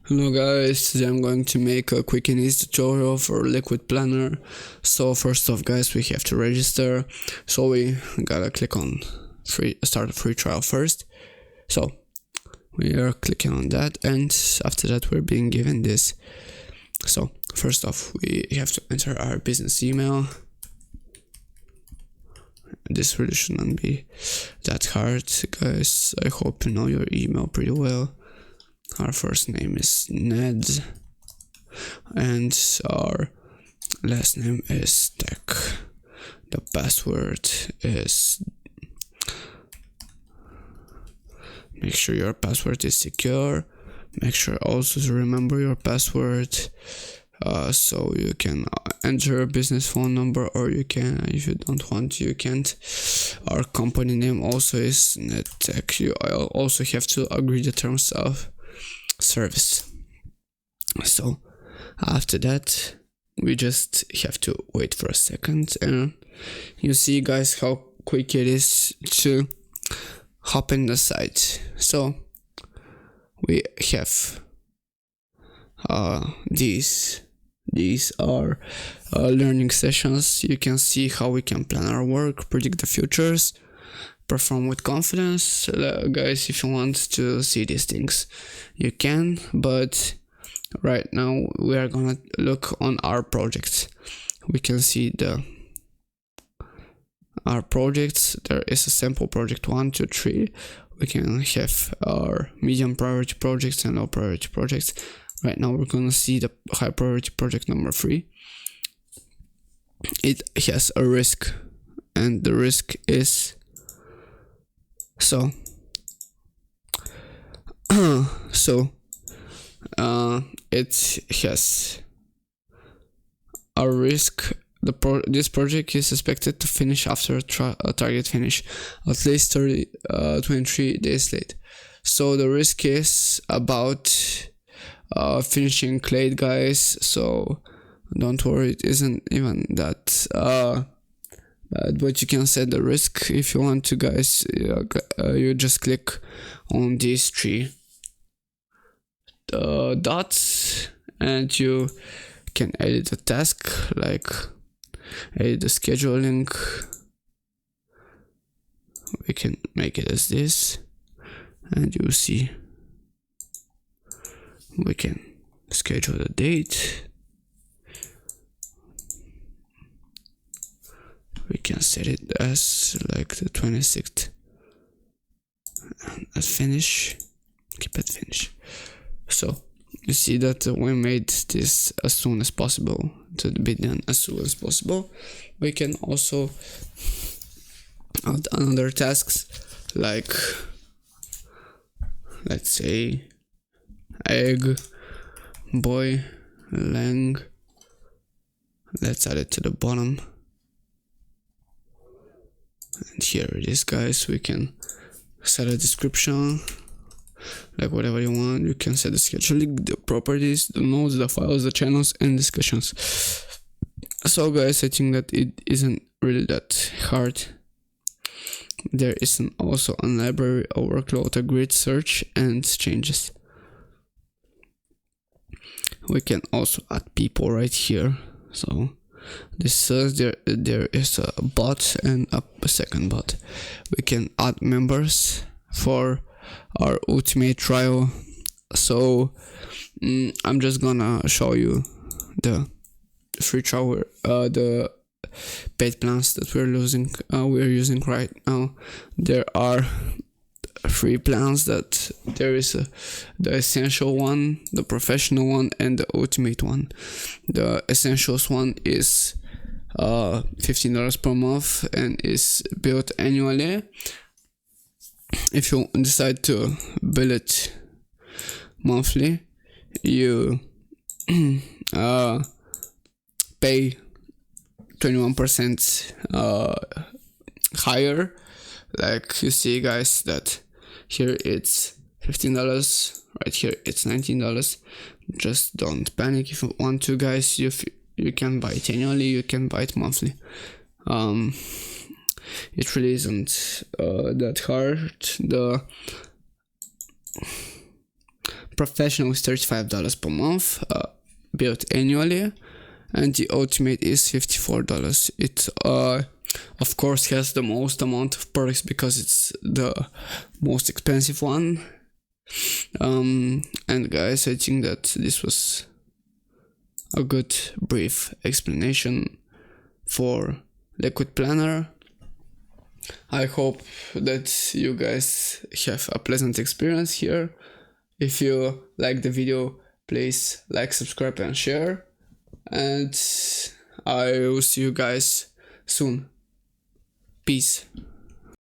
Hello guys, today I'm going to make a quick and easy tutorial for LiquidPlanner. So first off guys, we have to register. So we gotta click on start a free trial first. So we are clicking on that, and after that we're being given this. So first off, we have to enter our business email. This really shouldn't be that hard, guys. I hope you know your email pretty well. Our first name is Ned, and our last name is Tech. The password is, make sure your password is secure. Make sure also to remember your password, so you can enter a business phone number, or you can, if you don't want, you can't. Our company name also is NetTech. You also have to agree the terms of service. So after that, we just have to wait for a second, and you see guys how quick it is to hop in the site. So we have these are learning sessions. You can see how we can plan our work, predict the futures, perform with confidence. Guys, if you want to see these things, you can, but right now we are gonna look on our projects. We can see our projects. There is a sample project 1, 2, 3. We can have our medium priority projects and low priority projects. Right now we're gonna see the high priority project number 3. It has a risk, and the risk is it has a risk. This project is expected to finish after a target finish at least 23 days late. So the risk is about finishing late, guys. So don't worry, it isn't even that bad, but you can set the risk if you want to, guys. You just click on these 3 dots, and you can edit the task, like edit the scheduling. We can make it as this, and you see we can schedule the date. We can set it as like the 26th, and at finish, keep it finish. So you see that we made this as soon as possible, to be done as soon as possible. We can also add another tasks, like let's say egg boy lang. Let's add it to the bottom, and here it is, guys. We can set a description, like whatever you want. You can set the scheduling, the properties, the nodes, the files, the channels, and discussions. So guys, I think that it isn't really that hard. There is also a library, a workload, a grid search, and changes. We can also add people right here. So this says there is a bot and a second bot. We can add members for our ultimate trial. So I'm just gonna show you the free trial, the paid plans that we're using right now. There are 3 plans. That there is the essential one, the professional one, and the ultimate one. The essentials one is $15 per month and is billed annually. If you decide to bill it monthly, you pay 21% higher. Like you see, guys, that here it's $15, right here it's $19. Just don't panic. If you want to, guys, you can buy it annually, you can buy it monthly. It really isn't that hard. The professional is $35 per month, billed annually, and the ultimate is $54. It of course has the most amount of perks because it's the most expensive one. And guys, I think that this was a good brief explanation for LiquidPlanner. I hope that you guys have a pleasant experience here. If you like the video, please like, subscribe and share, and I will see you guys soon. Peace.